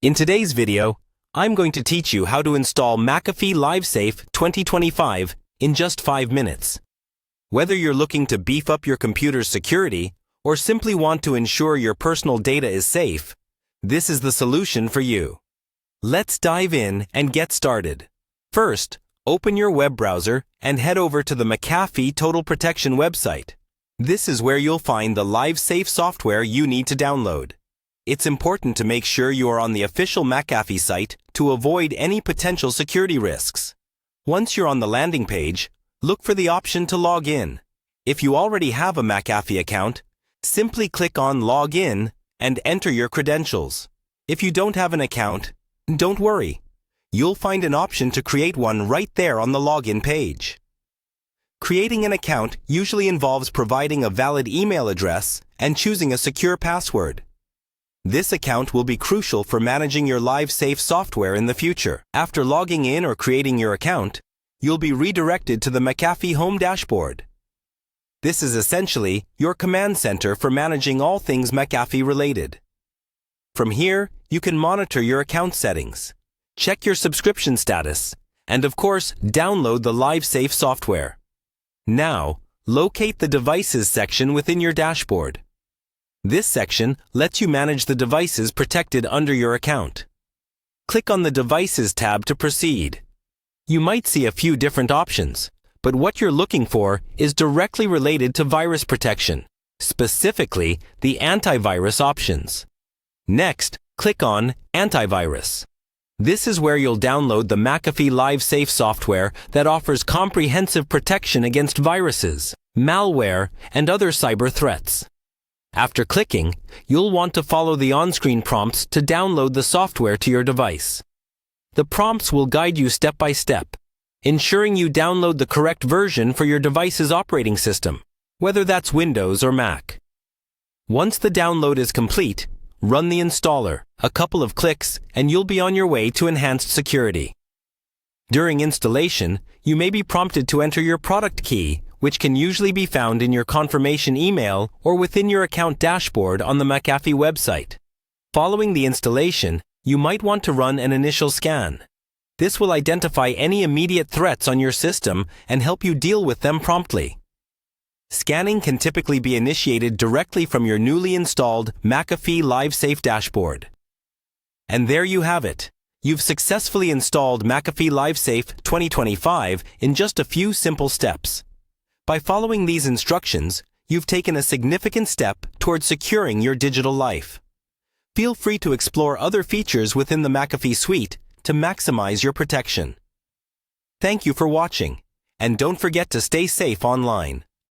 In today's video, I'm going to teach you how to install Mcafee Livesafe 2025 in just 5 minutes. Whether you're looking to beef up your computer's security or simply want to ensure your personal data is safe, this is the solution for you. Let's dive in and get started. First, open your web browser and head over to the Mcafee Total Protection website. This is where you'll find the Livesafe software you need to download. It's important to make sure you are on the official Mcafee site to avoid any potential security risks. Once you're on the landing page, look for the option to log in. If you already have a Mcafee account, simply click on Log In and enter your credentials. If you don't have an account, don't worry. You'll find an option to create one right there on the login page. Creating an account usually involves providing a valid email address and choosing a secure password. This account will be crucial for managing your Livesafe software in the future. After logging in or creating your account, you'll be redirected to the Mcafee Home dashboard. This is essentially your command center for managing all things Mcafee related. From here, you can monitor your account settings, check your subscription status, and of course, download the Livesafe software. Now, locate the Devices section within your dashboard. This section lets you manage the devices protected under your account. Click on the Devices tab to proceed. You might see a few different options, but what you're looking for is directly related to virus protection, specifically the antivirus options. Next, click on Antivirus. This is where you'll download the Mcafee Livesafe software that offers comprehensive protection against viruses, malware, and other cyber threats. After clicking, you'll want to follow the on-screen prompts to download the software to your device. The prompts will guide you step by step, ensuring you download the correct version for your device's operating system, whether that's Windows or Mac. Once the download is complete, run the installer. A couple of clicks, and you'll be on your way to enhanced security. During installation, you may be prompted to enter your product key, which can usually be found in your confirmation email or within your account dashboard on the Mcafee website. Following the installation, you might want to run an initial scan. This will identify any immediate threats on your system and help you deal with them promptly. Scanning can typically be initiated directly from your newly installed Mcafee Livesafe dashboard. And there you have it. You've successfully installed Mcafee Livesafe 2025 in just a few simple steps. By following these instructions, you've taken a significant step towards securing your digital life. Feel free to explore other features within the Mcafee suite to maximize your protection. Thank you for watching, and don't forget to stay safe online.